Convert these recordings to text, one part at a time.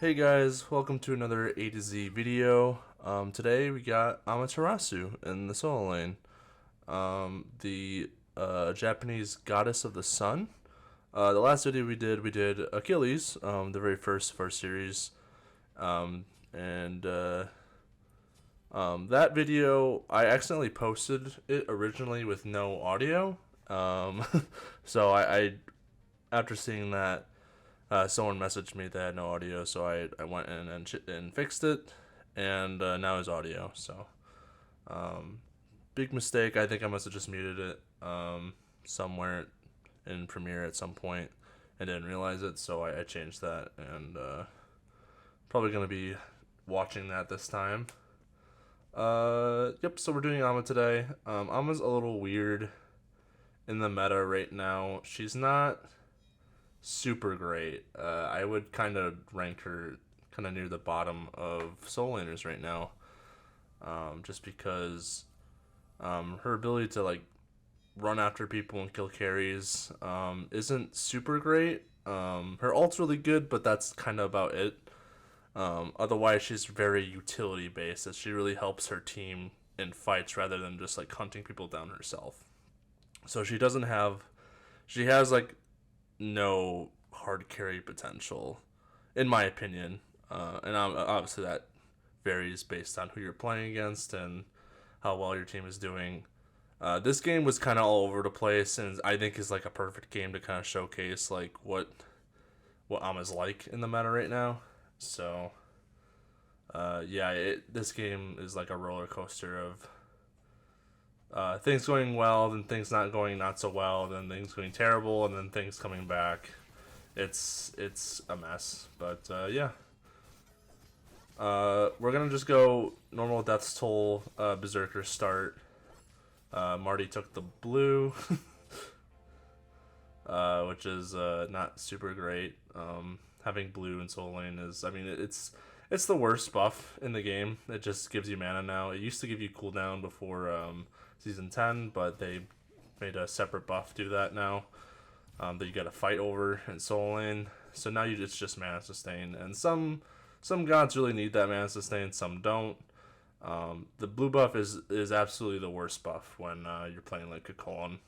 Hey guys, welcome to another A to Z video. Today we got Amaterasu in the solo lane, the Japanese goddess of the sun. The last video we did Achilles, the very first of our series, and that video I accidentally posted it originally with no audio. Um, so I after seeing that someone messaged me that had no audio, so I went in and fixed it, and now it's audio. So, big mistake. I think I must have just muted it somewhere in Premiere at some point and didn't realize it, so I changed that, and probably going to be watching that this time. Yep, so we're doing Amma today. Amma's a little weird in the meta right now. She's not super great. I would kind of rank her kind of near the bottom of soul laners right now, just because her ability to like run after people and kill carries isn't super great. Her ult's really good, but that's kind of about it. Otherwise, she's very utility based. As she really helps her team in fights rather than just like hunting people down herself. So she has like no hard carry potential, in my opinion. And obviously that varies based on who you're playing against and how well your team is doing. This game was kind of all over the place, and I think is like a perfect game to kind of showcase like what Ama's like in the meta right now. So, this game is like a roller coaster of things going well, then things not going not so well, then things going terrible, and then things coming back. It's a mess, but we're gonna just go normal Death's Toll Berserker start. Marty took the blue, which is not super great. Having blue in Soul Lane is, I mean, it's the worst buff in the game. It just gives you mana now. It used to give you cooldown before Season 10, but they made a separate buff do that now, that you gotta fight over in Soul Lane. So now it's just mana sustain, and some gods really need that mana sustain, some don't. The blue buff is absolutely the worst buff when you're playing like Kukulkan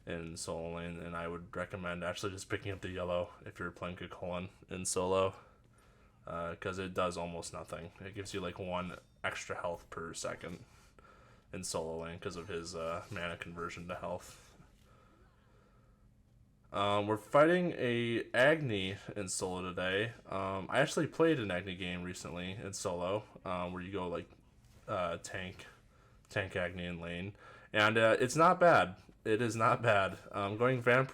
in solo lane, and I would recommend actually just picking up the yellow if you're playing Kukulkan in solo, because it does almost nothing. It gives you like 1 extra health per second in solo lane because of his mana conversion to health. We're fighting a Agni in solo today. I actually played an Agni game recently in solo, where you go like tank Agni in lane, and it's not bad. It is not bad. Going Vamp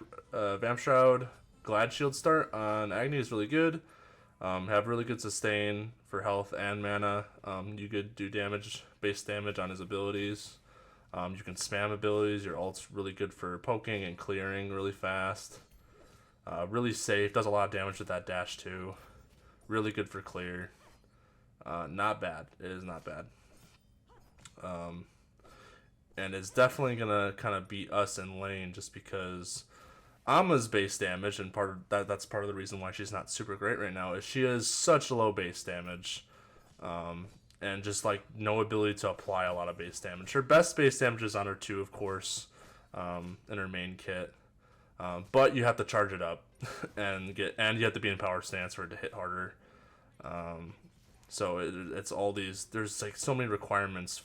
Shroud Glad Shield start on Agni is really good. Have really good sustain for health and mana. You could do base damage on his abilities. You can spam abilities. Your ult's really good for poking and clearing really fast. Really safe. Does a lot of damage with that dash too. Really good for clear. Not bad. It is not bad. And it's definitely gonna kind of beat us in lane just because Amma's base damage, and that's part of the reason why she's not super great right now, is she has such low base damage, and just like no ability to apply a lot of base damage. Her best base damage is on her 2, of course, in her main kit, but you have to charge it up and you have to be in power stance for it to hit harder. So it's all these. There's like so many requirements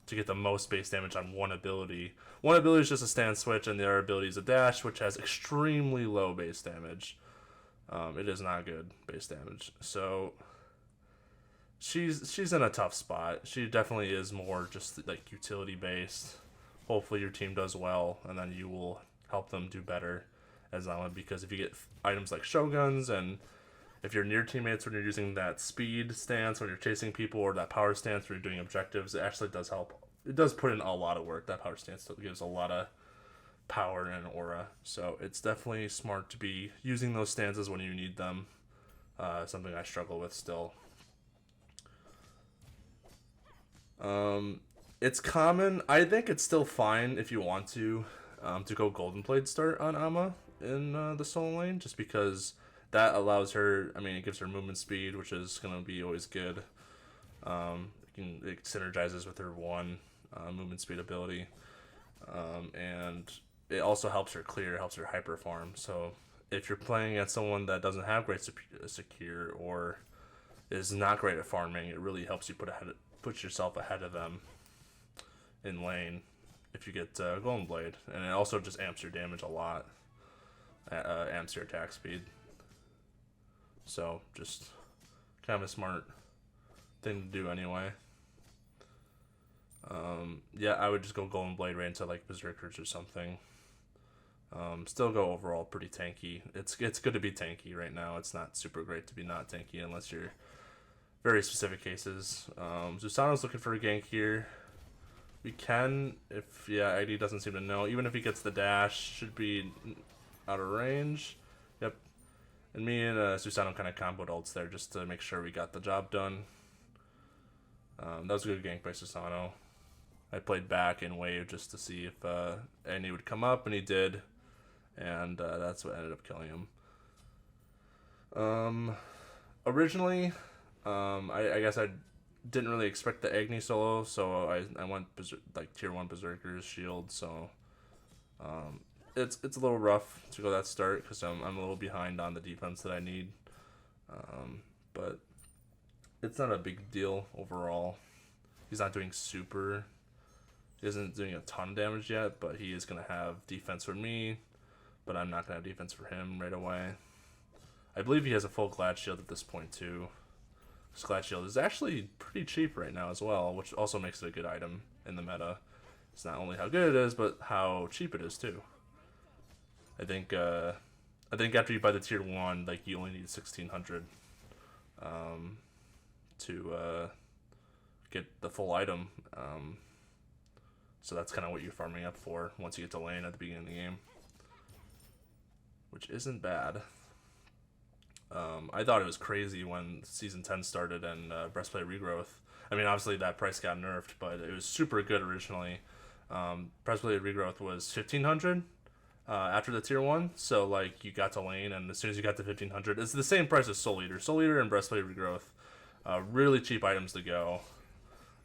to get the most base damage on one ability. One ability is just a stand switch, and the other ability is a dash, which has extremely low base damage. It is not good base damage. So she's in a tough spot. She definitely is more just like utility based. Hopefully your team does well, and then you will help them do better as Allen, because if you get items like Shoguns, and if you're near teammates when you're using that speed stance, when you're chasing people, or that power stance when you're doing objectives, it actually does help. It does put in a lot of work. That power stance gives a lot of power and aura. So it's definitely smart to be using those stances when you need them. Something I struggle with still. It's common. I think it's still fine if you want to go Golden Blade start on Amma in the solo lane, just because that allows her. I mean, it gives her movement speed, which is gonna be always good. It synergizes with her one movement speed ability, and it also helps her clear, helps her hyper farm. So if you're playing against someone that doesn't have great secure or is not great at farming, it really helps you put yourself ahead of them in lane if you get Golden Blade, and it also just amps your damage a lot, amps your attack speed. So just kind of a smart thing to do anyway. Yeah, I would just go Golden Blade right into like Berserkers or something. Still go overall pretty tanky. It's good to be tanky right now. It's not super great to be not tanky unless you're very specific cases. Susano's looking for a gank here. We can, if, yeah, ID doesn't seem to know. Even if he gets the dash, should be out of range. Yep. And me and Susano kind of comboed ults there just to make sure we got the job done. That was a good gank by Susano. I played back in wave just to see if Andy would come up, and he did. And that's what ended up killing him. Originally, I guess I didn't really expect the Agni solo, so I went like tier 1 Berserker's shield, so it's a little rough to go that start because I'm a little behind on the defense that I need, but it's not a big deal overall. He's not doing super, he isn't doing a ton of damage yet, but he is going to have defense for me, but I'm not going to have defense for him right away. I believe he has a full Glad Shield at this point too. This Glad Shield is actually pretty cheap right now as well, which also makes it a good item in the meta. It's not only how good it is, but how cheap it is too. I think after you buy the tier 1, like you only need 1600 to get the full item. So that's kind of what you're farming up for once you get to lane at the beginning of the game, which isn't bad. I thought it was crazy when Season 10 started and Breastplate Regrowth. I mean, obviously that price got nerfed, but it was super good originally. Breastplate Regrowth was 1500 after the tier 1, so like you got to lane, and as soon as you got to 1500, it's the same price as Soul Eater. Soul Eater and Breastplate Regrowth, really cheap items to go.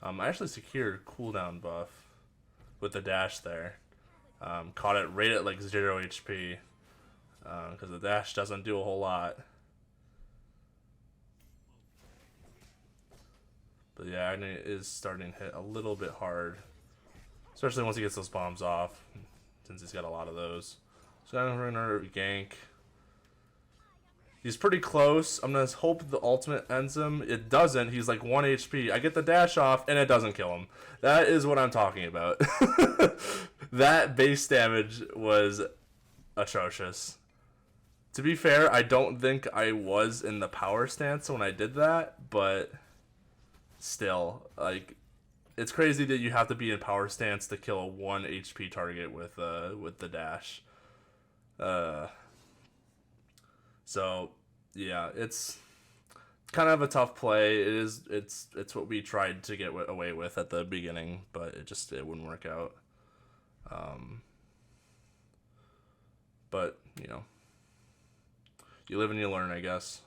I actually secured cooldown buff with the dash there. Caught it right at like 0 HP because the dash doesn't do a whole lot. But yeah, Agni is starting to hit a little bit hard, especially once he gets those bombs off, since he's got a lot of those. So I'm gonna gank. He's pretty close. I'm gonna hope the ultimate ends him. It doesn't. He's like 1 HP. I get the dash off, and it doesn't kill him. That is what I'm talking about. That base damage was atrocious. To be fair, I don't think I was in the power stance when I did that, but still, like, it's crazy that you have to be in power stance to kill a 1 HP target with the dash. So yeah, it's kind of a tough play. It's what we tried to get away with at the beginning, but it wouldn't work out. But you know, you live and you learn, I guess.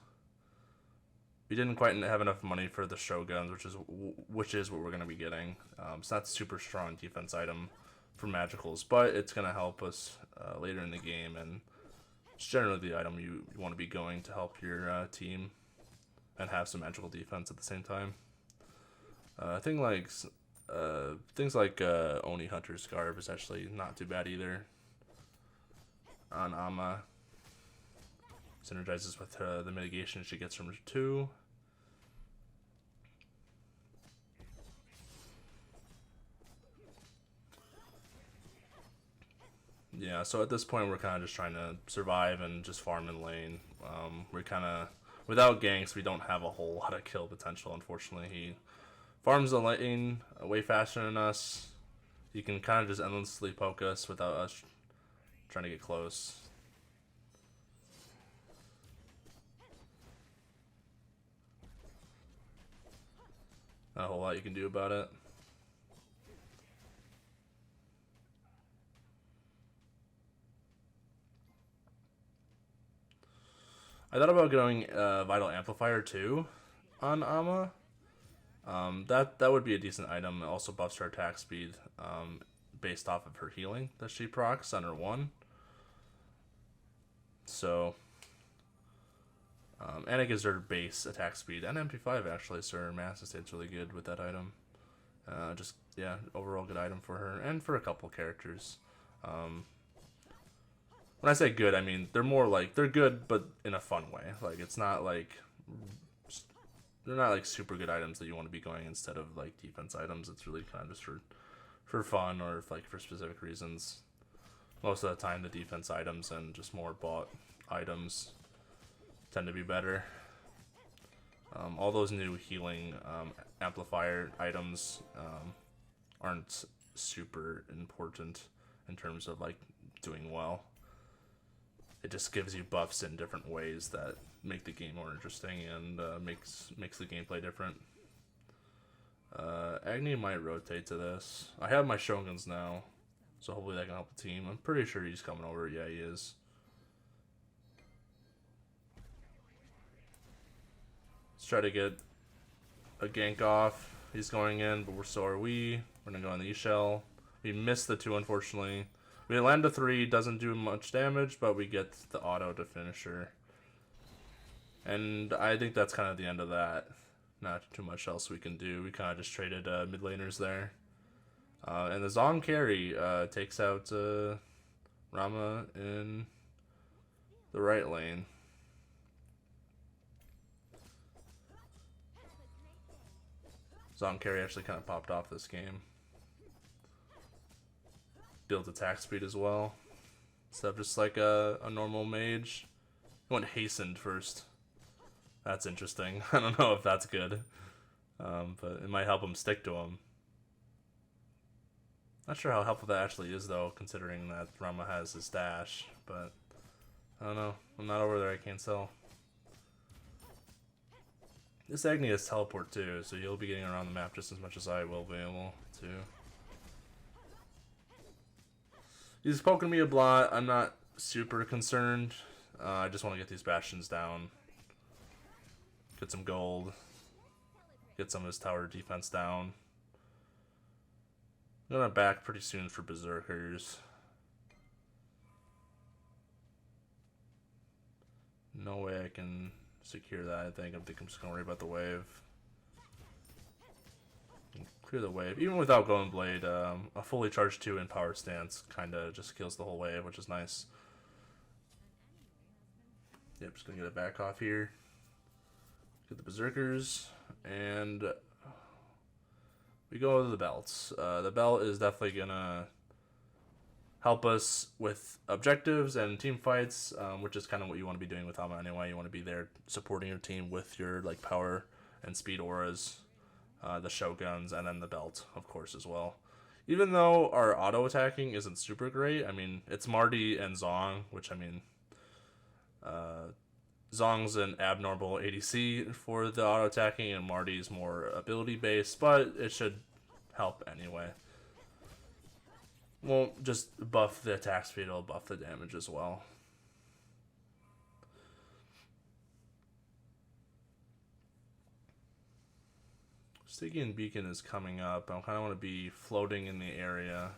We didn't quite have enough money for the Shoguns, which is what we're gonna be getting. It's not super strong defense item for magicals, but it's gonna help us later in the game, and it's generally the item you want to be going to help your team and have some magical defense at the same time. Things like Oni Hunter's Garb is actually not too bad either. On Ama, synergizes with the mitigation she gets from her 2. Yeah, so at this point we're kind of just trying to survive and just farm in lane. We're kind of, without ganks, we don't have a whole lot of kill potential, unfortunately. He farms the lane way faster than us. He can kind of just endlessly poke us without us trying to get close. Not a whole lot you can do about it. I thought about going Vital Amplifier too on Ama. That would be a decent item. It also buffs her attack speed based off of her healing that she procs on her 1. So, and it gives her base attack speed and MP5 actually, so her master state's really good with that item. Just, yeah, overall good item for her and for a couple characters. When I say good, I mean they're more like, they're good but in a fun way. Like, it's not like, they're not like super good items that you want to be going instead of like defense items. It's really kind of just for fun or if, like for specific reasons. Most of the time the defense items and just more bought items tend to be better. All those new healing amplifier items aren't super important in terms of like doing well. It just gives you buffs in different ways that make the game more interesting and makes the gameplay different. Agni might rotate to this. I have my Shoguns now, so hopefully that can help the team. I'm pretty sure he's coming over. Yeah, he is. Let's try to get a gank off. He's going in, but so are we. We're going to go on the E-Shell. We missed the 2, unfortunately. We land a 3, doesn't do much damage, but we get the auto to finish her. And I think that's kind of the end of that. Not too much else we can do. We kind of just traded mid laners there. And the Zong carry takes out Rama in the right lane. Zong carry actually kind of popped off this game. Built attack speed as well. Instead of just like a normal mage. He went hastened first. That's interesting. I don't know if that's good. But it might help him stick to him. Not sure how helpful that actually is though, considering that Rama has his dash. But I don't know. I'm not over there, I can't tell. This Agni has teleport too, so you'll be getting around the map just as much as I will be able to. He's poking me a lot. I'm not super concerned. I just want to get these bastions down. Get some gold. Get some of his tower defense down. I'm gonna back pretty soon for berserkers. No way I can secure that, I think. I'm just gonna worry about the wave. Clear the wave. Even without Golden Blade, a fully charged 2 in power stance kinda just kills the whole wave, which is nice. Yep, just gonna get it back off here. Get the berserkers, and we go to the belts. The belt is definitely gonna help us with objectives and team fights, which is kind of what you want to be doing with Ama anyway. You want to be there supporting your team with your like power and speed auras, the Shoguns, and then the belt, of course, as well. Even though our auto attacking isn't super great, I mean, it's Marty and Zong, which I mean, Zong's an abnormal ADC for the auto attacking, and Marty's more ability based, but it should help anyway. Won't just buff the attack speed, it'll buff the damage as well. Stygian Beacon is coming up. I kind of want to be floating in the area.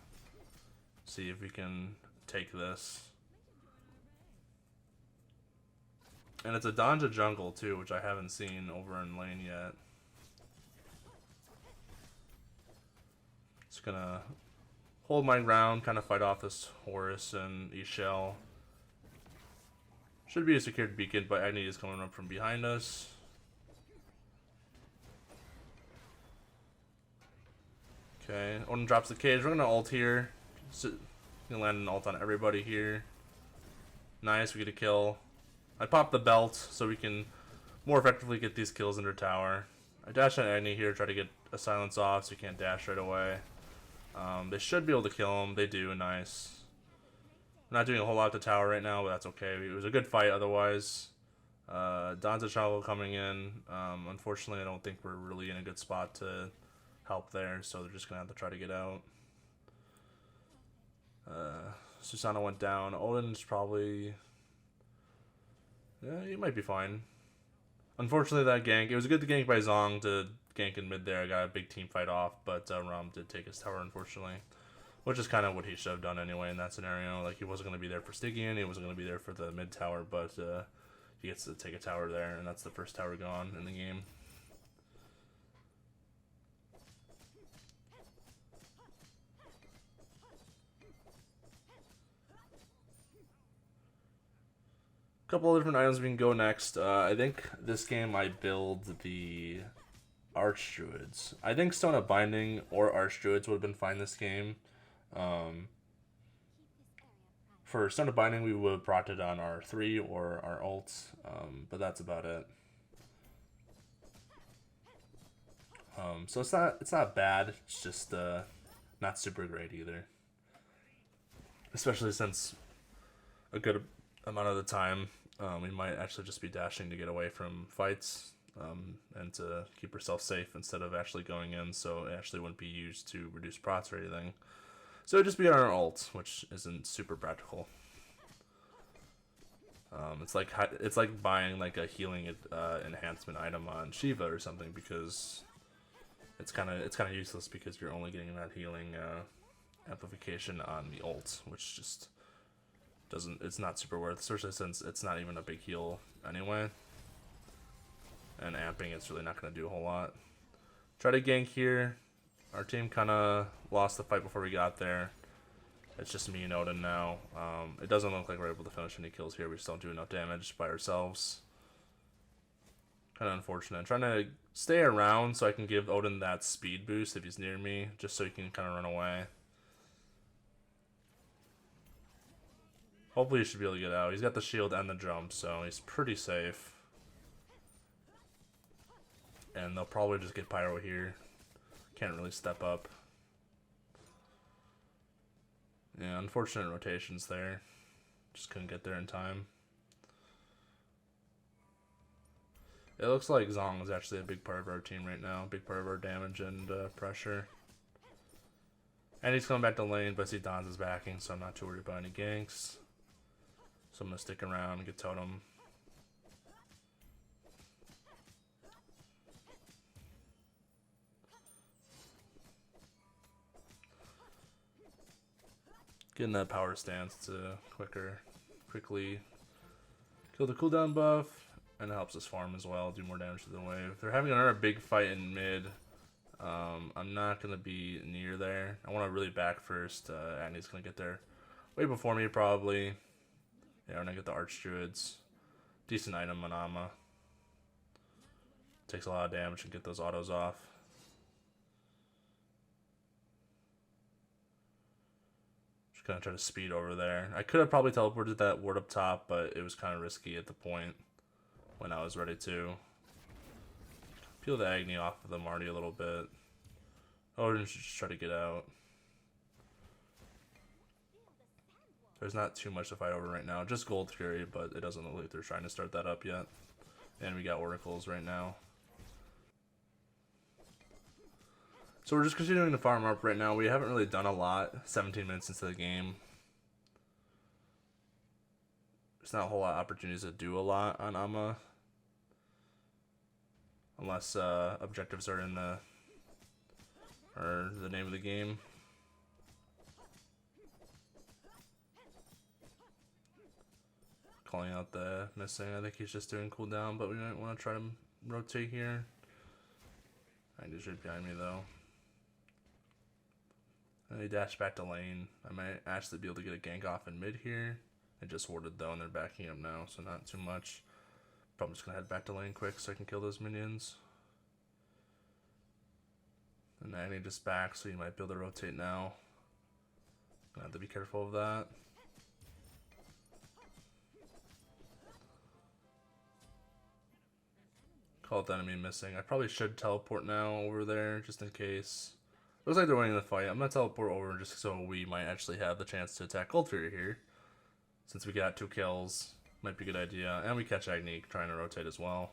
See if we can take this. And it's a Danja jungle too, which I haven't seen over in lane yet. Just gonna hold my ground, kind of fight off this Horus and E-Shell. Should be a secured beacon, but Agni is coming up from behind us. Okay, Odin drops the cage. We're gonna ult here. Gonna land an ult on everybody here. Nice, we get a kill. I pop the belt so we can more effectively get these kills under tower. I dash on Agni here, try to get a silence off so you can't dash right away. They should be able to kill him. They do, nice. I'm not doing a whole lot to tower right now, but that's okay. It was a good fight otherwise. Danza Chavo coming in. Unfortunately, I don't think we're really in a good spot to help there, so they're just going to have to try to get out. Susana went down. Odin's probably Yeah, you might be fine. Unfortunately, that gank, it was good to gank by Zong to gank in mid there. I got a big team fight off, but Rom did take his tower, unfortunately. Which is kind of what he should have done anyway in that scenario. Like, he wasn't going to be there for Stygian, he wasn't going to be there for the mid tower, but he gets to take a tower there, and that's the first tower gone in the game. Couple of different items we can go next. I think this game I build the Archdruids. I think Stone of Binding or Archdruids would have been fine this game. For Stone of Binding, we would have brought it on our 3 or our ults, but that's about it. So it's not bad. It's just not super great either. Especially since a good amount of the time we might actually just be dashing to get away from fights and to keep herself safe instead of actually going in, so it actually wouldn't be used to reduce prots or anything. So it'd just be on our ult, which isn't super practical. It's like buying like a healing enhancement item on Shiva or something, because it's kind of useless because you're only getting that healing amplification on the ult, which just it's not super worth, especially since it's not even a big heal anyway. And amping, it's really not going to do a whole lot. Try to gank here. Our team kind of lost the fight before we got there. It's just me and Odin now. It doesn't look like we're able to finish any kills here. We just don't do enough damage by ourselves. Kind of unfortunate. I'm trying to stay around so I can give Odin that speed boost if he's near me, just so he can kind of run away. Hopefully he should be able to get out. He's got the shield and the jump, so he's pretty safe. And they'll probably just get Pyro here. Can't really step up. Yeah, unfortunate rotations there. Just couldn't get there in time. It looks like Zong is actually a big part of our team right now. Big part of our damage and pressure. And he's coming back to lane, but I see Don's is backing, so I'm not too worried about any ganks. So I'm going to stick around and get Totem. Getting that power stance to quickly kill the cooldown buff, and it helps us farm as well, do more damage to the wave. They're having another big fight in mid. I'm not going to be near there. I want to really back first. Agni's going to get there way before me, probably. Yeah, we're going to get the Archdruids. Decent item, Manama. Takes a lot of damage to get those autos off. Just going to try to speed over there. I could have probably teleported that ward up top, but it was kind of risky at the point when I was ready to. Peel the Agni off of the Marty a little bit. Odin should just try to get out. There's not too much to fight over right now. Just Gold Fury, but it doesn't look like they're trying to start that up yet. And we got Oracles right now. So we're just continuing to farm up right now. We haven't really done a lot 17 minutes into the game. There's not a whole lot of opportunities to do a lot on Amma. Unless objectives are in the name of the game. Calling out the missing. I think he's just doing cooldown, but we might want to try to rotate here. I need right behind me though. And they dash back to lane. I might actually be able to get a gank off in mid here. They just warded though, and they're backing up now, so not too much. Probably just gonna head back to lane quick so I can kill those minions. And Agni just back, so you might be able to rotate now. Gonna have to be careful of that. Call it the enemy missing. I probably should teleport now over there just in case. Looks like they're winning the fight. I'm gonna teleport over just so we might actually have the chance to attack Gold Fury here. Since we got 2 kills, might be a good idea. And we catch Agni trying to rotate as well.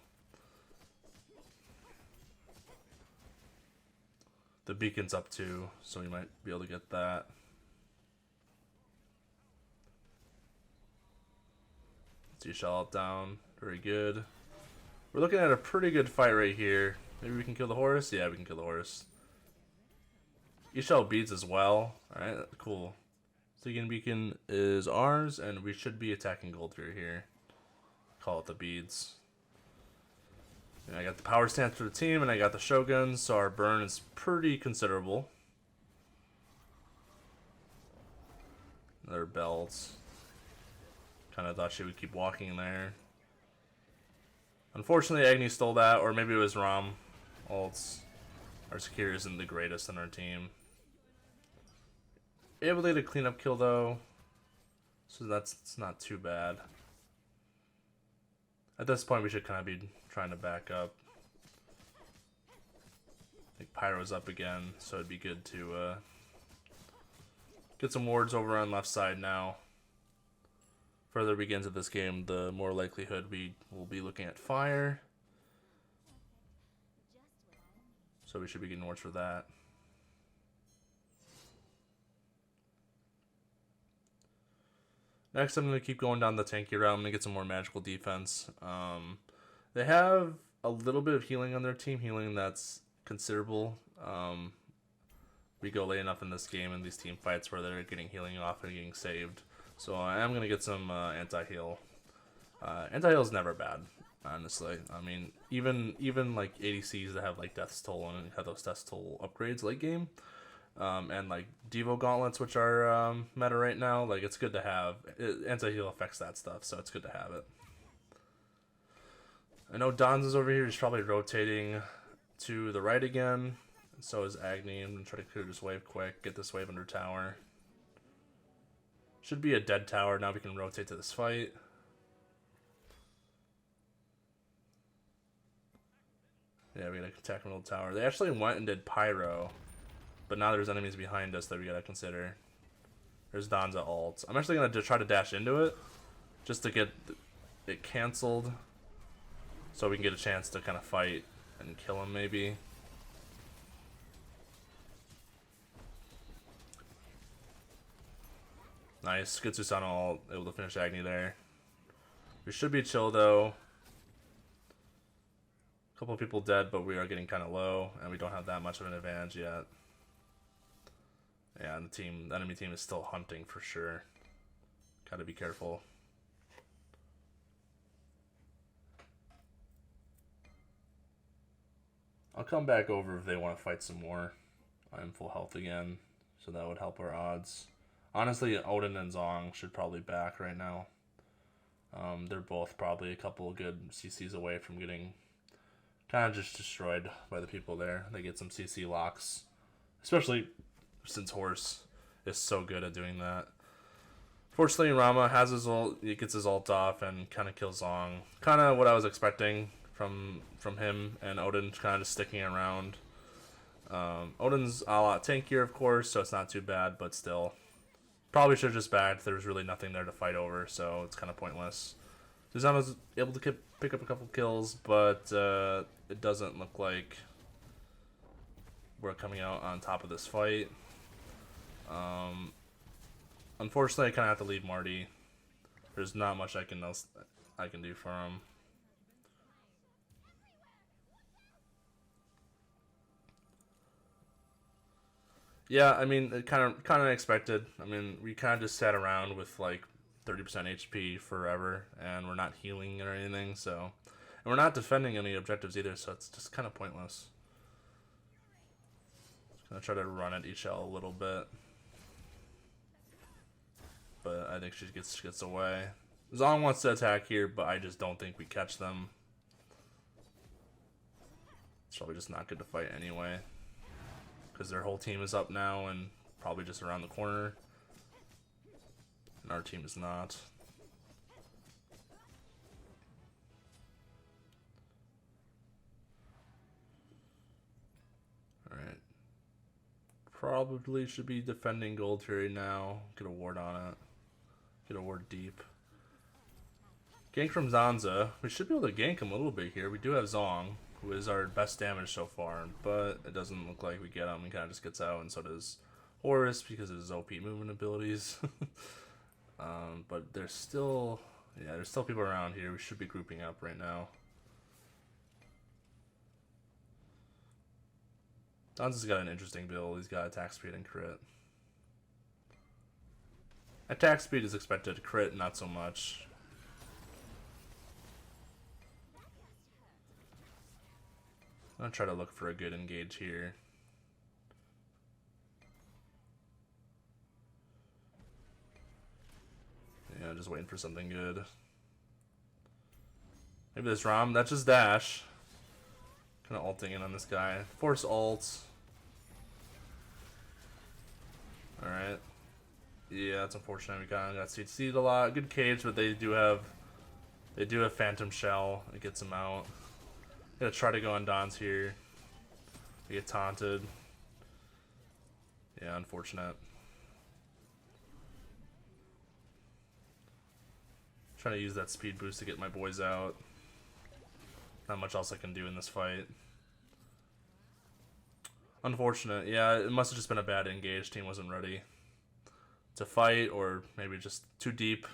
The beacon's up too, so we might be able to get that. See Shell out down. Very good. We're looking at a pretty good fight right here. Maybe we can kill the horse? Yeah, we can kill the horse. Ishel beads as well. Alright, cool. Sticky Beacon is ours, and we should be attacking gold here. Call it the beads. And I got the power stance for the team, and I got the shoguns, so our burn is pretty considerable. Another belts. Kind of thought she would keep walking there. Unfortunately, Agni stole that, or maybe it was Ram ults. Our security isn't the greatest on our team. Able to get a cleanup kill though, so it's not too bad. At this point, we should kind of be trying to back up. I think Pyro's up again, so it'd be good to get some wards over on left side now. Further we get into this game, the more likelihood we will be looking at fire. So we should be getting wards for that. Next, I'm going to keep going down the tanky route. I'm going to get some more magical defense. They have a little bit of healing on their team, healing that's considerable. We go late enough in this game in these team fights where they're getting healing off and getting saved. So I am going to get some anti-heal. Anti-heal is never bad, honestly. I mean, even like ADCs that have like Death's Toll and have those Death's Toll upgrades late game. And like Devo gauntlets, which are meta right now, like it's good to have. Anti-heal affects that stuff, so it's good to have it. I know Don's is over here. He's probably rotating to the right again. And so is Agni. I'm gonna try to clear this wave quick. Get this wave under tower. Should be a dead tower. Now we can rotate to this fight. Yeah, we gotta attack middle tower. They actually went and did Pyro. But now there's enemies behind us that we gotta consider. There's Donza ult. I'm actually gonna try to dash into it, just to get it canceled, so we can get a chance to kind of fight and kill him maybe. Nice, good Susanoo ult, able to finish Agni there. We should be chill though. A couple of people dead, but we are getting kind of low, and we don't have that much of an advantage yet. Yeah, and the enemy team is still hunting for sure. Gotta be careful. I'll come back over if they want to fight some more. I'm full health again, so that would help our odds. Honestly, Odin and Zong should probably back right now. They're both probably a couple of good CCs away from getting kind of just destroyed by the people there. They get some CC locks, especially since Horse is so good at doing that. Fortunately, Rama has his ult, he gets his ult off and kind of kills Zong. Kind of what I was expecting from him, and Odin kind of just sticking around. Odin's a lot tankier, of course, so it's not too bad, but still. Probably should have just backed. There was really nothing there to fight over, so it's kind of pointless. Susanoo's able to pick up a couple kills, but it doesn't look like we're coming out on top of this fight. Unfortunately, I kind of have to leave Marty. There's not much I can do for him. Yeah, I mean, it kind of expected. I mean, we kind of just sat around with like 30% HP forever, and we're not healing or anything. So, and we're not defending any objectives either. So it's just kind of pointless. Just gonna try to run at HL a little bit. But I think she gets away. Zong wants to attack here, but I just don't think we catch them. It's probably just not good to fight anyway, because their whole team is up now and probably just around the corner, and our team is not. Alright. Probably should be defending gold here now. Get a ward on it. Get a ward deep. Gank from Zanza. We should be able to gank him a little bit here. We do have Zong, who is our best damage so far, but it doesn't look like we get him. He kind of just gets out, and so does Horus because of his OP movement abilities. But there's still Yeah, there's still people around here. We should be grouping up right now. Danza's got an interesting build. He's got attack speed and crit. Attack speed is expected to crit, not so much. I'm gonna try to look for a good engage here. Yeah, just waiting for something good. Maybe this Rom, that's just dash. Kind of ulting in on this guy. Force ult. Alright. Yeah, that's unfortunate. We kind of got CC'd a lot. Good cage, but they do have Phantom Shell. It gets them out. Gonna try to go on Don's here. They get taunted. Yeah, unfortunate. Trying to use that speed boost to get my boys out. Not much else I can do in this fight. Unfortunate. Yeah, it must have just been a bad engage. Team wasn't ready to fight, or maybe just too deep.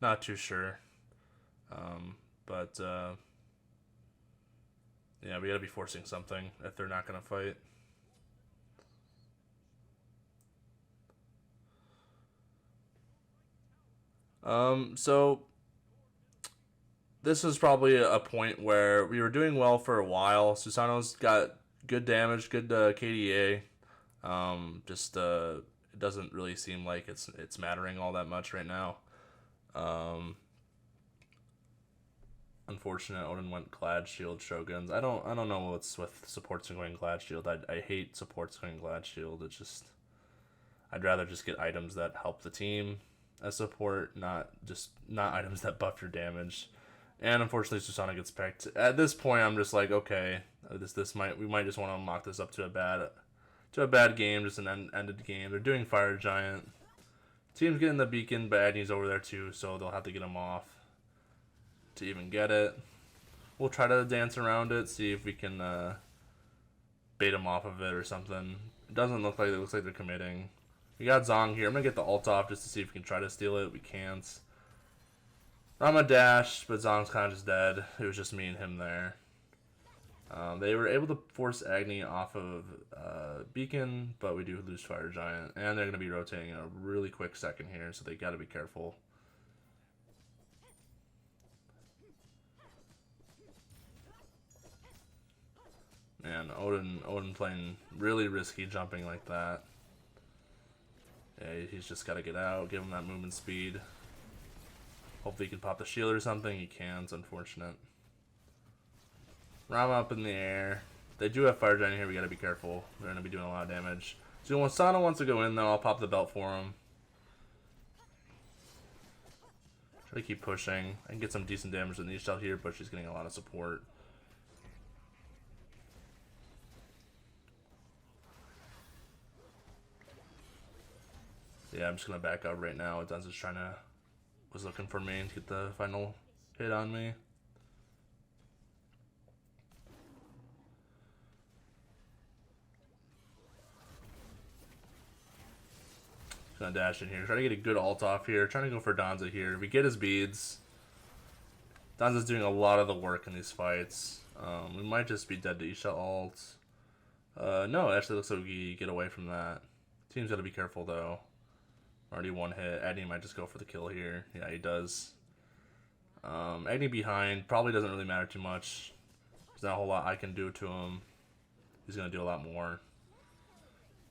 Not too sure. But yeah, we gotta be forcing something if they're not gonna fight. So this was probably a point where we were doing well for a while. Susano's got good damage, good KDA. It doesn't really seem like it's mattering all that much right now. Unfortunate, Odin went Glad Shield Shoguns. I don't know what's with supports going Glad Shield. I hate supports going Glad Shield. It's just I'd rather just get items that help the team as support, not items that buff your damage. And unfortunately, Susano gets picked. At this point, I'm just like, okay, we might just want to unlock this up to a bad game, just an ended game. They're doing Fire Giant. Team's getting the beacon, but Agni's over there too, so they'll have to get him off to even get it. We'll try to dance around it, see if we can bait him off of it or something. It doesn't look like it. Looks like they're committing. We got Zong here. I'm gonna get the ult off just to see if we can try to steal it. We can't. Rama dashed, but Zong's kind of just dead. It was just me and him there. They were able to force Agni off of Beacon, but we do lose Fire Giant. And they're going to be rotating in a really quick second here, so they got to be careful. Man, Odin playing really risky jumping like that. Yeah, he's just got to get out, give him that movement speed. Hopefully he can pop the shield or something. He can, it's unfortunate. Rama up in the air. They do have Fire Giant here, we gotta be careful. They're gonna be doing a lot of damage. So when Sana wants to go in though, I'll pop the belt for him. Try to keep pushing. I can get some decent damage with Niche out here, but she's getting a lot of support. Yeah, I'm just gonna back up right now. Dun's just was looking for me to get the final hit on me. Gonna dash in here. Try to get a good ult off here. Trying to go for Danza here. We get his beads. Danza's doing a lot of the work in these fights. We might just be dead to Isha ult. No, it actually looks like we get away from that. Team's gotta be careful though. Already one hit. Agni might just go for the kill here. Yeah, he does. Agni behind. Probably doesn't really matter too much. There's not a whole lot I can do to him. He's gonna do a lot more.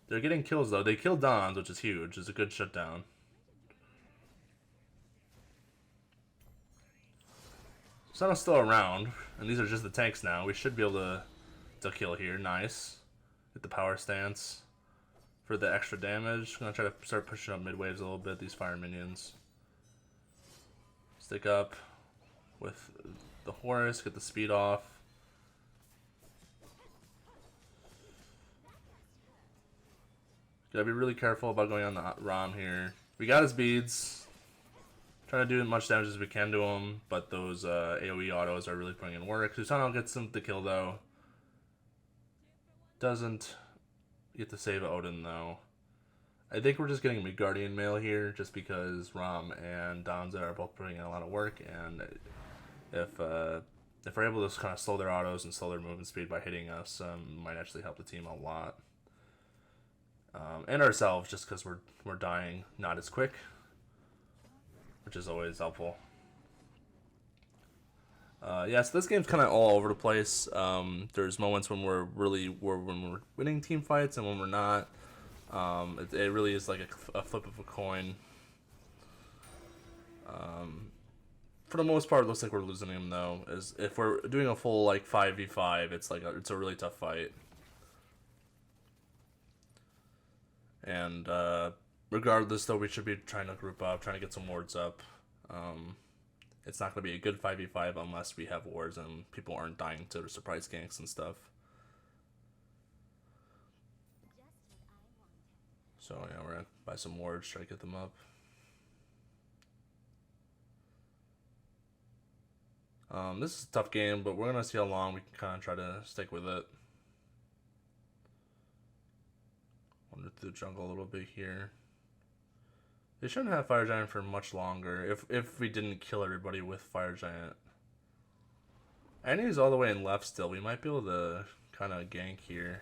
They're getting kills though. They killed Don's, which is huge. It's a good shutdown. Sana's still around, and these are just the tanks now. We should be able to kill here. Nice. Get the power stance for the extra damage. I'm gonna try to start pushing up mid waves a little bit. These fire minions. Stick up with the Horus. Get the speed off. Gotta be really careful about going on the Rom here. We got his beads. Trying to do as much damage as we can to him, but those AoE autos are really putting in work. Susano gets him the kill though. Doesn't get to save Odin though. I think we're just getting a Guardian mail here just because Rom and Donza are both putting in a lot of work, and if we're able to kind of slow their autos and slow their movement speed by hitting us, might actually help the team a lot. And ourselves, just because we're dying not as quick, which is always helpful. Yeah, so this game's kind of all over the place. There's moments when we're winning team fights and when we're not. It really is like a flip of a coin. For the most part, it looks like we're losing them though. As if we're doing a full like 5v5, it's it's a really tough fight. And regardless, though, we should be trying to group up, trying to get some wards up. It's not going to be a good 5v5 unless we have wards and people aren't dying to surprise ganks and stuff. So yeah, we're going to buy some wards, try to get them up. This is a tough game, but we're going to see how long we can kind of try to stick with it. Wander through the jungle a little bit here. They shouldn't have Fire Giant for much longer if we didn't kill everybody with Fire Giant. And he's all the way in left still. We might be able to kind of gank here.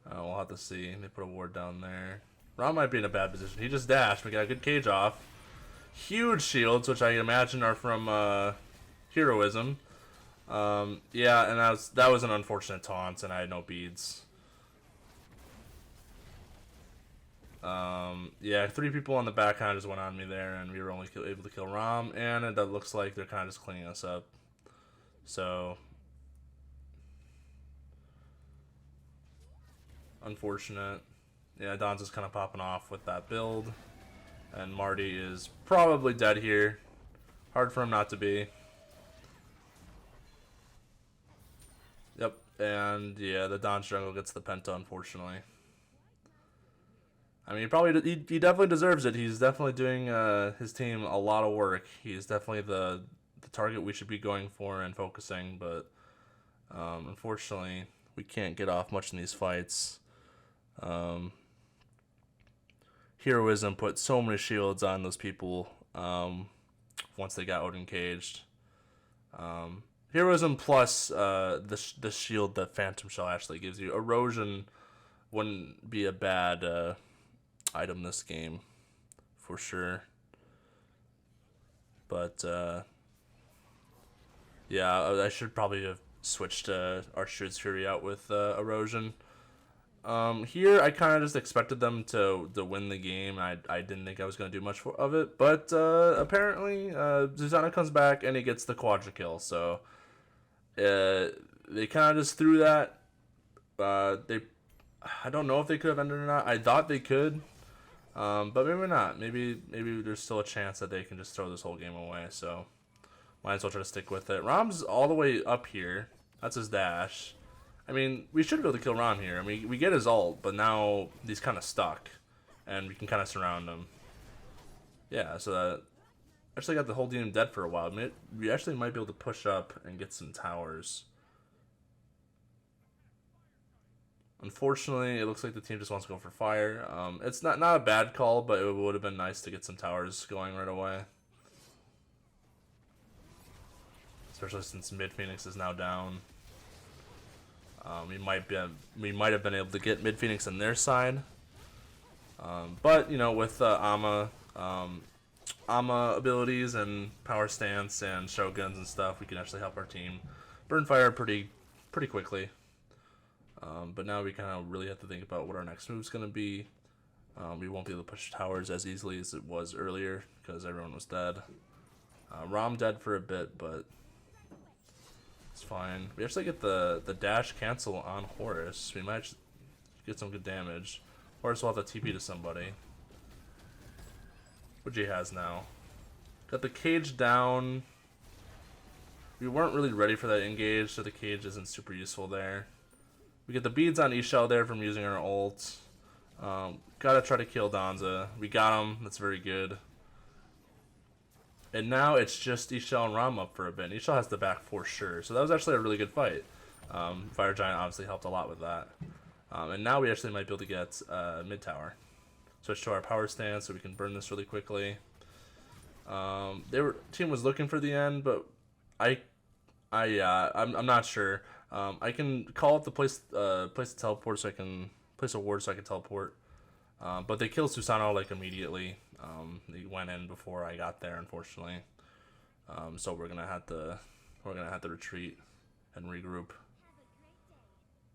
We'll have to see. They put a ward down there. Ron might be in a bad position. He just dashed. We got a good cage off. Huge shields, which I imagine are from heroism. Yeah, and that was an unfortunate taunt, and I had no beads. Yeah, 3 people on the back kind of just went on me there, and we were only able to kill Rom, and it looks like they're kind of just cleaning us up. So, unfortunate. Yeah, Don's just kind of popping off with that build, and Marty is probably dead here. Hard for him not to be. Yep, and yeah, the Don jungle gets the penta, unfortunately. I mean, he definitely deserves it. He's definitely doing his team a lot of work. He's definitely the target we should be going for and focusing, but unfortunately, we can't get off much in these fights. Heroism put so many shields on those people once they got Odin caged. Heroism plus the shield that Phantom Shell actually gives you. Erosion wouldn't be a bad item this game for sure, but yeah, I should probably have switched Archduke's Fury out with Erosion. Here I kind of just expected them to win the game. I didn't think I was going to do much of it, but apparently Zuzana comes back and he gets the quadra kill, so they kind of just threw that. I don't know if they could have ended or not. I thought they could. But maybe not. Maybe there's still a chance that they can just throw this whole game away. So might as well try to stick with it. Rom's all the way up here. That's his dash. I mean, we should be able to kill Rom here. I mean, we get his ult, but now he's kind of stuck, and we can kind of surround him. Yeah, so that actually got the whole team dead for a while. We actually might be able to push up and get some towers. Unfortunately, it looks like the team just wants to go for fire. It's not a bad call, but it would have been nice to get some towers going right away. Especially since Mid Phoenix is now down. We might have been able to get Mid Phoenix on their side. But you know, with Ama abilities and power stance and shoguns and stuff, we can actually help our team burn fire pretty quickly. But now we kind of really have to think about what our next move is going to be. We won't be able to push towers as easily as it was earlier because everyone was dead. Rom dead for a bit, but it's fine. We actually get the dash cancel on Horus. We might get some good damage. Horus will have to TP to somebody, which he has now. Got the cage down. We weren't really ready for that engage, so the cage isn't super useful there. We get the beads on Ishel there from using our ult. Gotta try to kill Donza. We got him. That's very good. And now it's just Ishel and Ram up for a bit. Ishel has the back for sure. So that was actually a really good fight. Fire Giant obviously helped a lot with that. And now we actually might be able to get mid tower. Switch to our power stance so we can burn this really quickly. Team was looking for the end, but I'm not sure. I can call up the place to teleport so I can place a ward so I can teleport. But they killed Susanoo like immediately. They went in before I got there, unfortunately. So we're gonna have to retreat and regroup.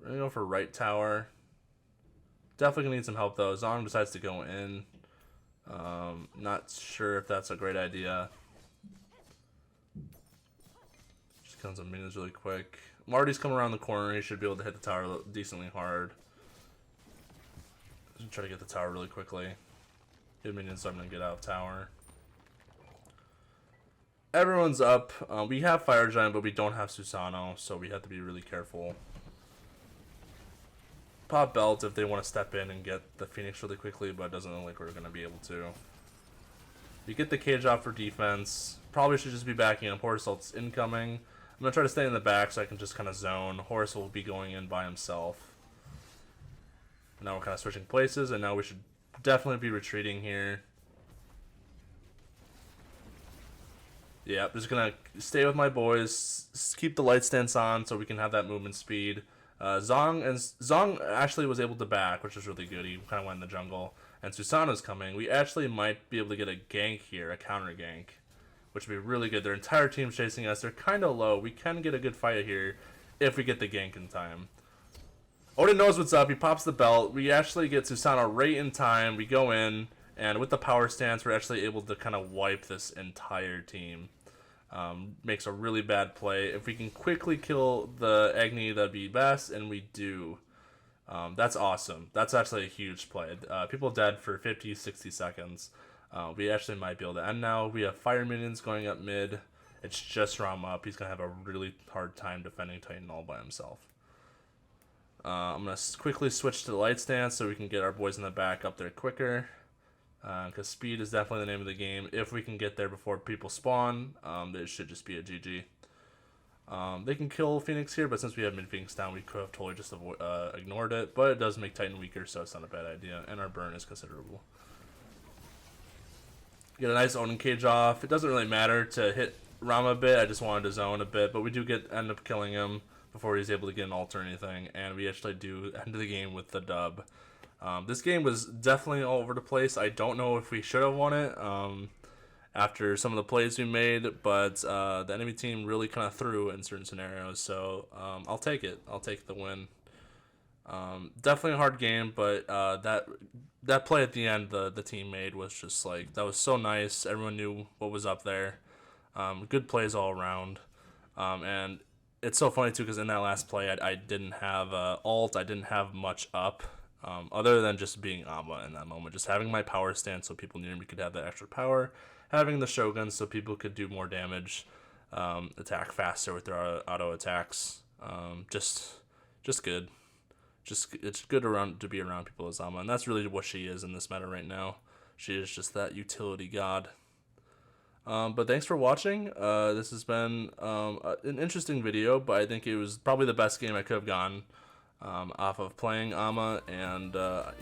We're gonna go for right tower. Definitely gonna need some help though. Zong decides to go in. Not sure if that's a great idea. Just killing some minions really quick. Marty's coming around the corner. He should be able to hit the tower decently hard. Just try to get the tower really quickly. Get minions so I'm gonna get out of tower. Everyone's up. We have Fire Giant, but we don't have Susanoo, so we have to be really careful. Pop Belt if they want to step in and get the Phoenix really quickly, but it doesn't look like we're going to be able to. We get the cage off for defense. Probably should just be backing up. Horus ult's incoming. I'm going to try to stay in the back so I can just kind of zone. Horus will be going in by himself. Now we're kind of switching places, and now we should definitely be retreating here. Yeah, just going to stay with my boys. Keep the light stance on so we can have that movement speed. Zong actually was able to back, which was really good. He kind of went in the jungle. And Susanoo's coming. We actually might be able to get a gank here, a counter gank, which would be really good. Their entire team's chasing us. They're kind of low. We can get a good fight here if we get the gank in time. Odin knows what's up. He pops the belt. We actually get Susanoo right in time. We go in, and with the power stance, we're actually able to kind of wipe this entire team. Makes a really bad play. If we can quickly kill the Agni, that'd be best, and we do. That's awesome. That's actually a huge play. People dead for 50, 60 seconds. We actually might be able to end now. We have fire minions going up mid. It's just Ram up. He's going to have a really hard time defending Titan all by himself. I'm going to quickly switch to the light stance so we can get our boys in the back up there quicker. Because speed is definitely the name of the game. If we can get there before people spawn, it should just be a GG. They can kill Phoenix here, but since we have mid-Phoenix down, we could have totally just ignored it. But it does make Titan weaker, so it's not a bad idea. And our burn is considerable. Get a nice Odin cage off. It doesn't really matter to hit Ram a bit. I just wanted to zone a bit. But we do end up killing him before he's able to get an ult or anything. And we actually do end the game with the dub. This game was definitely all over the place. I don't know if we should have won it after some of the plays we made, but the enemy team really kind of threw in certain scenarios, so I'll take it. I'll take the win. Definitely a hard game, but that play at the end the team made was just like, that was so nice. Everyone knew what was up there. Good plays all around. And it's so funny too, because in that last play I didn't have ult. I didn't have much up. Other than just being Ama in that moment, just having my power stance so people near me could have that extra power, having the Shogun so people could do more damage, attack faster with their auto attacks, just good. It's good to be around people as Ama, and that's really what she is in this meta right now. She is just that utility god. But thanks for watching. This has been an interesting video, but I think it was probably the best game I could have gotten. Off of playing Ama, and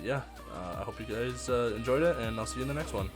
yeah, I hope you guys enjoyed it, and I'll see you in the next one.